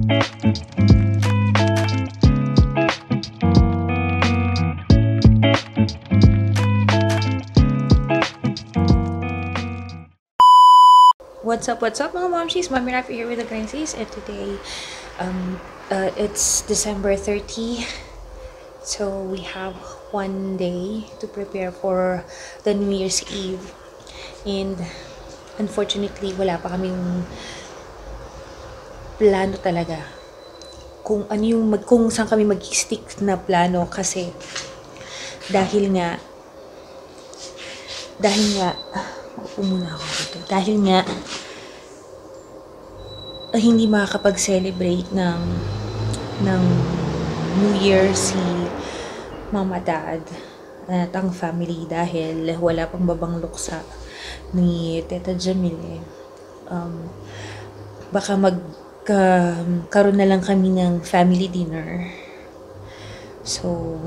What's up mga momshies? Mommy Rafi here with the Grancies, and today it's December 30, so we have one day to prepare for the New Year's Eve, and unfortunately wala pa kaming plano talaga kung ano yung kung saan kami mag-stick na plano, kasi dahil nga umuna ako dito. Dahil nga hindi makakapag-celebrate ng New Year si Mama Dad at ang family dahil wala pang babang luksa ni Teta Jamile. Baka karoon na lang kami ng family dinner. So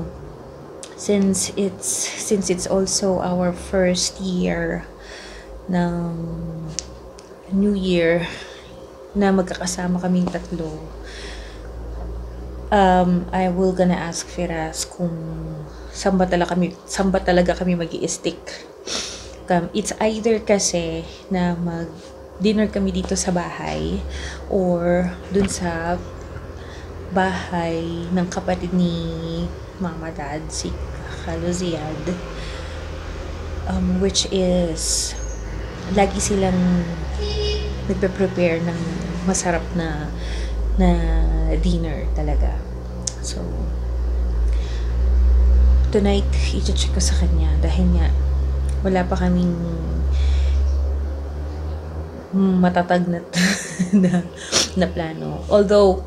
since it's also our first year ng New Year na magkakasama kaming tatlo, I will gonna ask Firas kung saan ba talaga kami mag-i-stick. It's either kasi na mag-dinner kami dito sa bahay or dun sa bahay ng kapatid ni Mama Dad, si Khalo Ziad, which is lagi silang nagpe-prepare ng masarap na dinner talaga. So tonight i-check ko sa kanya dahil nga wala pa kaming matatag na plano. Although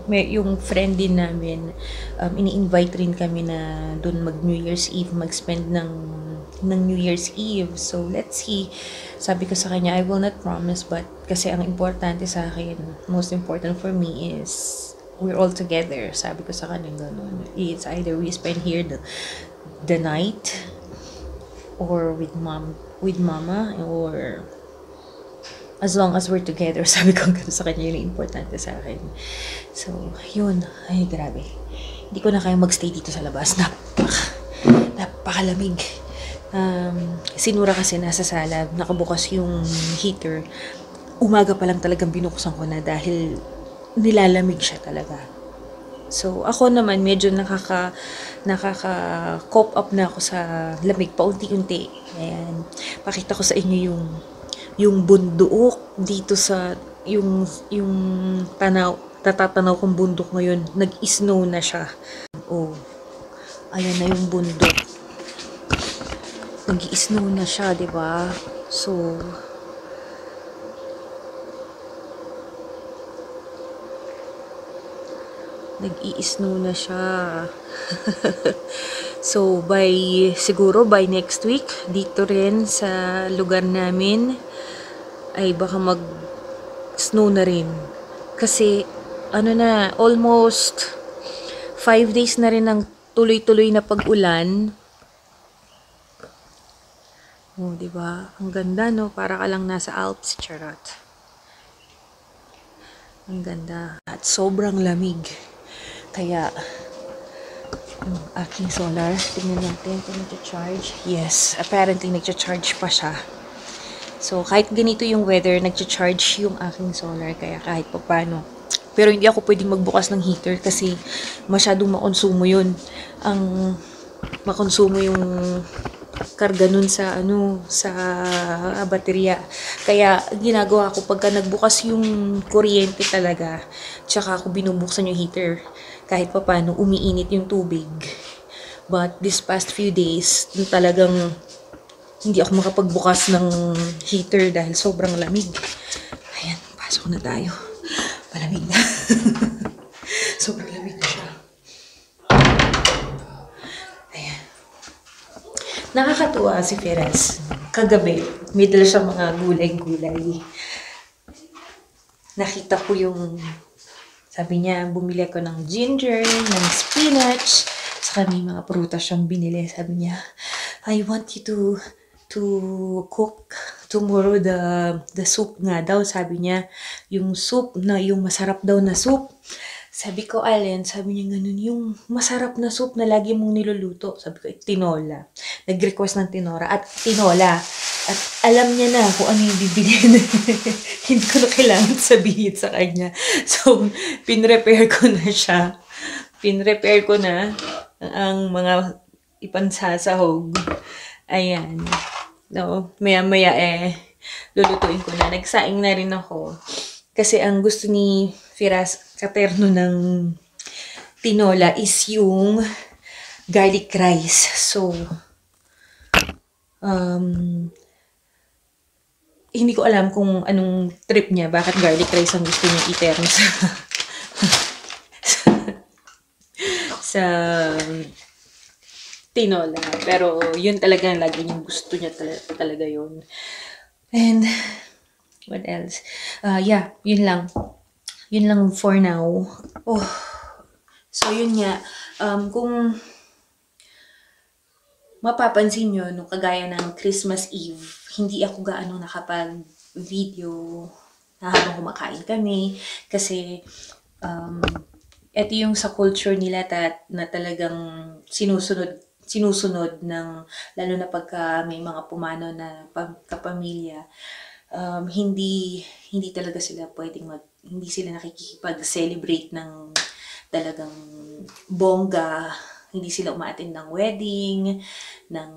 may yung friend din namin, ini-invite rin kami na dun mag New Year's Eve, mag-spend ng New Year's Eve. So let's see. Sabi ko sa kanya, I will not promise, but kasi ang importante sa akin, most important for me is we're all together. Sabi ko sa kanya ganun. It's either we spend here the night or with mama, or as long as we're together. Sabi ko gano'n sa kanya, yun yung importante sa akin. So, yun. Ay, grabe. Hindi ko na kaya magstay dito sa labas. Napakalamig. Sinura kasi nasa sala. Nakabukas yung heater. Umaga pa lang talagang binuksan ko na dahil nilalamig siya talaga. So, ako naman medyo nakaka-cope up na ako sa lamig paunti-unti. Ayan. Pakita ko sa inyo yung bundok dito sa yung natatanaw kong bundok ngayon, nag-snow na siya. Oh, ayan na yung bundok, nag-snow na siya, diba? So nag-i-snow na siya. So siguro by next week dito rin sa lugar namin ay baka mag-snow na rin. Kasi, almost 5 days na rin ng tuloy-tuloy na pag-ulan. Oh, diba? Ang ganda, no? Para ka lang nasa Alps, charot. Ang ganda. At sobrang lamig. Kaya, yung aking solar, tingnan natin kung nag-charge. Yes, apparently nag-charge pa siya. So, kahit ganito yung weather, nag-charge yung aking solar, kaya kahit pa paano. Pero hindi ako pwedeng magbukas ng heater kasi masyadong makonsumo yun. Makonsumo yung karga nun sa baterya. Kaya, ginagawa ko pagka nagbukas yung kuryente talaga, tsaka ako binubuksan yung heater. Kahit pa paano, umiinit yung tubig. But, this past few days, talagang hindi ako makapagbukas ng heater dahil sobrang lamig. Ayan, pasok na tayo. Malamig na. Sobrang lamig na siya. Ayan. Nakakatuwa si Firas. Kagabi, may dala siya mga gulay-gulay. Nakita ko yung, sabi niya, bumili ako ng ginger, ng spinach, saka may mga prutas siyang binili. Sabi niya, I want you to cook tomorrow the soup nga daw, sabi niya, yung soup na, yung masarap daw na soup. Sabi ko, Allen, sabi niya ganun, yung masarap na soup na lagi mong niluluto. Sabi ko, tinola. Nag-request ng tinola. At alam niya na kung ano yung bibilhin. Hindi ko na kailangan sabihin sa kanya. So, pinrepare ko na siya. Pinrepare ko na ang mga ipansasahog. Ayan. No, maya-maya lulutuin ko na. Nagsaing na rin ako. Kasi ang gusto ni Firas Katerno ng tinola is yung garlic rice. So, hindi ko alam kung anong trip niya. Bakit garlic rice ang gusto niya i-turn sa tinola. Pero yun talaga lagi yung gusto niya talaga yun. And what else? Yeah, yun lang. Yun lang for now. Oh. So yun nga, kung mapapansin nyo, nung kagaya ng Christmas Eve, hindi ako gaano nakapag-video na habang kumakain kami. Kasi, ito yung sa culture nila na talagang sinusunod ng, lalo na pagka may mga pumanaw na kapamilya, hindi talaga sila hindi sila nakikipag-celebrate ng talagang bongga, hindi sila umaattend ng wedding, ng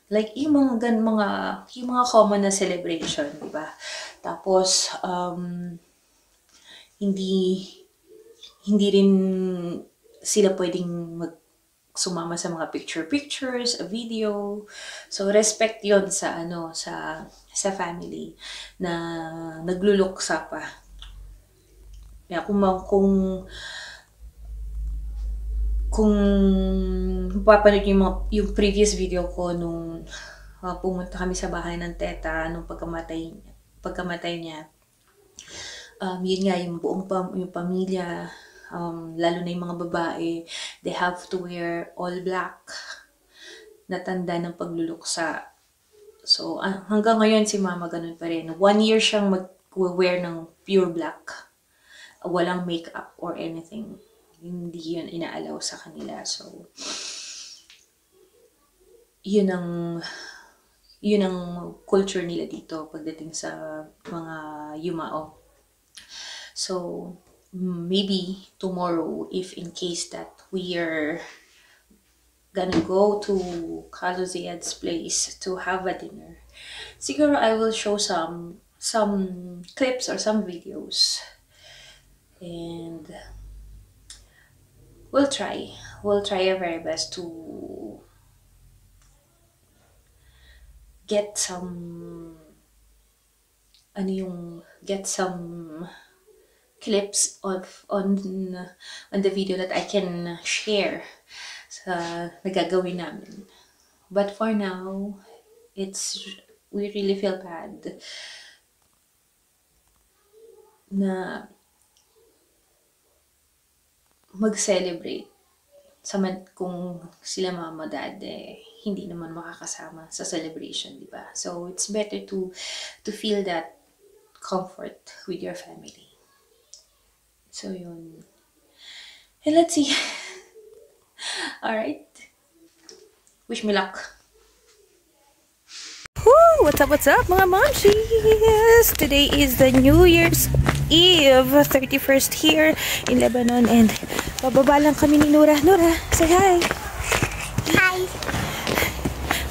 like yung mga common na celebration, di ba? Tapos hindi rin sila pwedeng sumama sa mga pictures, a video. So respect 'yon sa sa family na nagluluksa pa. Yeah, kung papanood yung previous video ko nung pumunta kami sa bahay ng teta nung pagkamatay niya. Yun nga, yung yung pamilya, lalo na yung mga babae, they have to wear all black na tanda ng pagluluksa. So, hanggang ngayon si mama ganun pa rin. 1 year siyang mag-wear ng pure black. Walang makeup or anything. Hindi yun inaalaw sa kanila. So, yun ang culture nila dito pagdating sa mga yumao. So, maybe tomorrow, if in case that we are gonna go to Carlos Zayad's place to have a dinner, siguro I will show some clips or some videos, and we'll try our very best to get some clips on the video that I can share sa nagagawin namin. But for now, we really feel bad na mag-celebrate kung sila mama, dad, hindi naman makakasama sa celebration, di ba? So it's better to feel that comfort with your family. So yun. And let's see. Alright. Wish me luck. Woo! What's up mga momshies? Today is the New Year's Eve, 31st here in Lebanon, and bababa lang kami ni Nura. Nura, say hi! Hi!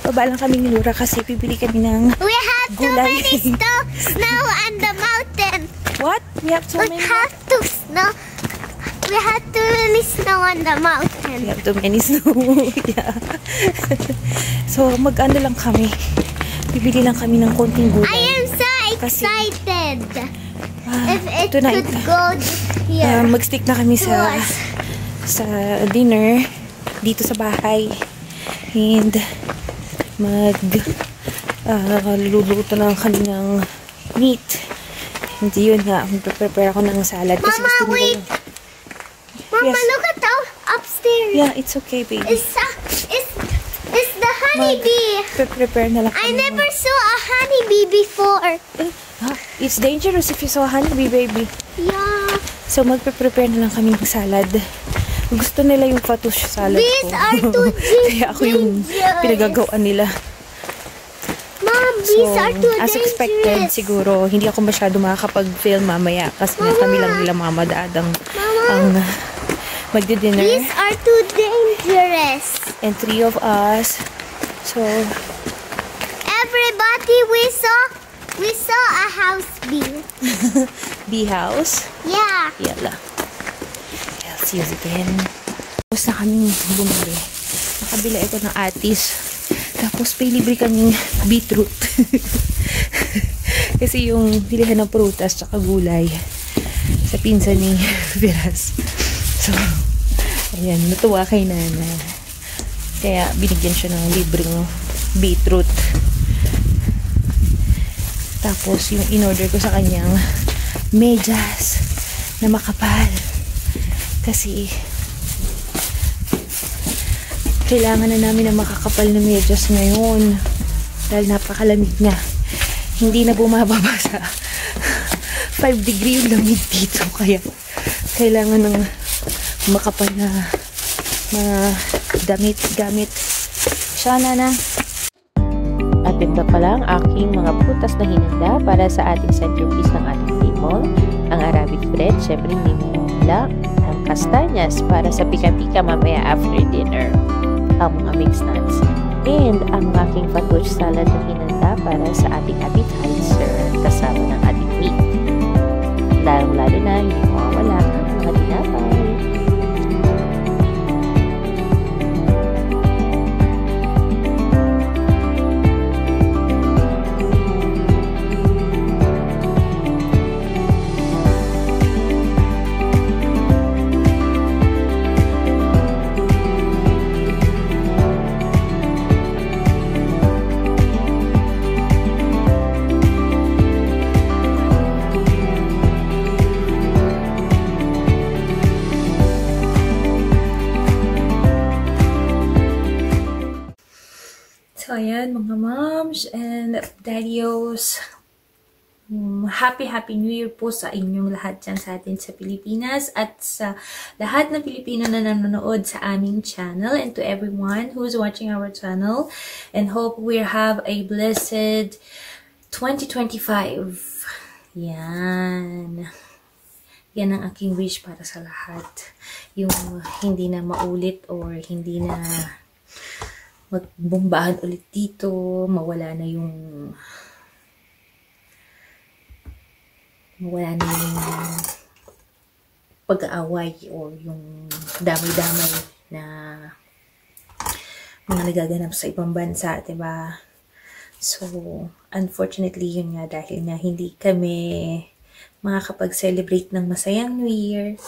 Baba lang kami ni Nura kasi bibili kami ng We have gulay. too many snow on the mountain. What? We have too many? We have too many snow on the mountain. We have too many snow. Yeah. So, mag-ano lang kami. Bibili lang kami ng konting gulay. I am so excited. If it tonight, could go here. mag-stick na kami sa dinner dito sa bahay. And luluto lang kami ng meat. Hindi yun nga, mag-prepare ako ng salad. Kasi Mama, wait! Mama, yes. look at the upstairs. Yeah, it's okay, baby. It's the honeybee. Prepare na lang I kami. never saw a honeybee before. It's dangerous if you saw a honeybee, baby. Yeah. So, magpe-prepare na lang kami ng salad. Gusto nila yung fattoush salad Bees ko. are too Kaya ako yung dangerous. pinagagawaan nila. Mom, So, bees are too as expected, dangerous. siguro, hindi ako masyado makakapag-film mamaya kasi nga kami lang nila mama dad ang magdi-dinner. Bees are too dangerous. And 3 of us. So, Everybody, we saw a house bee. bee house. Yeah. Yala. I'll see you again. Tapos na kaming bumili. Nakabila ako ng atis. Tapos may libre kaming beetroot. Kasi yung bilihan ng prutas tsaka gulay sa pinsan ni Viras. So, ayan, natuwa kay Nana. Kaya binigyan siya ng libreng beetroot. Tapos yung in-order ko sa kanyang medyas na makapal. Kasi kailangan na namin ng makakapal na medyas ngayon. Dahil napakalamig nga. Hindi na bumababa sa 5 degree yung lamig dito. Kaya kailangan ng makapal na mga gamit. Sana na. At ito pala ang aking mga prutas na hinanda para sa ating centerpiece ng ating table. Ang Arabic bread, syempre hindi mo wala. Ang kastanyas para sa pika-pika mamaya after dinner. Ang mga mixed nuts. And ang aking fattoush salad na hinanda para sa ating appetizer kasama ng ating meat. Lalong-lalo na hindi mawawala ang mga tinapay. So, ayan, mga moms and daddios. Happy New Year po sa inyong lahat dyan sa atin sa Pilipinas at sa lahat ng Pilipino na nanonood sa aming channel and to everyone who's watching our channel and hope we have a blessed 2025. Yan. Yan ang aking wish para sa lahat. Yung hindi na maulit or hindi na magbombahan ulit dito, mawala na yung pag-aaway o yung damay-damay na mga nagaganap sa ibang bansa, diba? So, unfortunately, yun nga dahil na hindi kami makakapag-celebrate ng masayang New Year.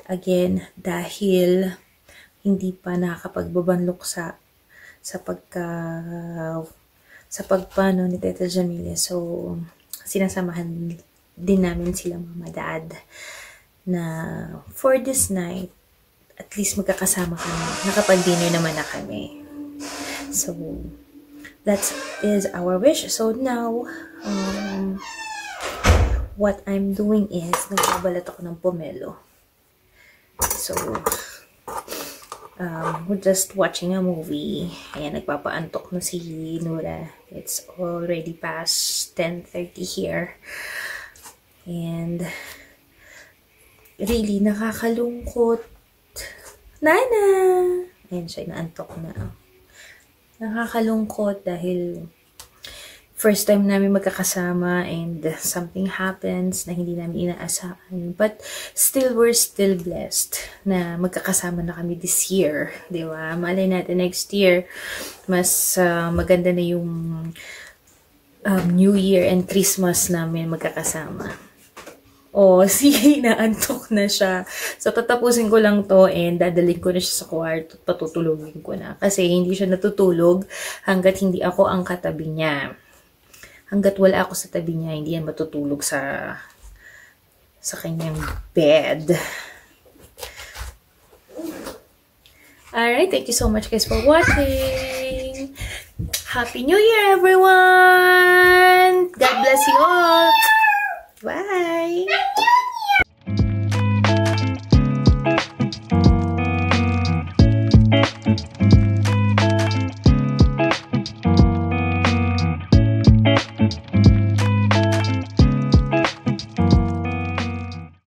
Again, dahil hindi pa nakakapagbabanlok sa pagpano ni Teta Jamelia. So, sinasamahan din namin sila mama dad na for this night, at least magkakasama kami. Nakapag-dinner naman na kami. So, that is our wish. So, now, what I'm doing is, nagbabalat ako ng pomelo. So, we're just watching a movie. Ayan, nagpapaantok na si Nura. It's already past 10:30 here. And, really, nakakalungkot. Nana! Ayan siya, inaantok na. Nakakalungkot dahil first time namin magkakasama and something happens na hindi namin inaasahan. But still, we're still blessed na magkakasama na kami this year. Di ba? Malay natin next year, mas maganda na yung New Year and Christmas namin magkakasama. Sige, naantok na siya. So, tatapusin ko lang to and dadalhin ko na siya sa kwarto at patutulogin ko na. Kasi hindi siya natutulog hanggat hindi ako ang katabi niya. Hanggat wala ako sa tabi niya, hindi yan matutulog sa kanyang bed. Alright, thank you so much guys for watching. Happy New Year, everyone! God bless you all! Bye!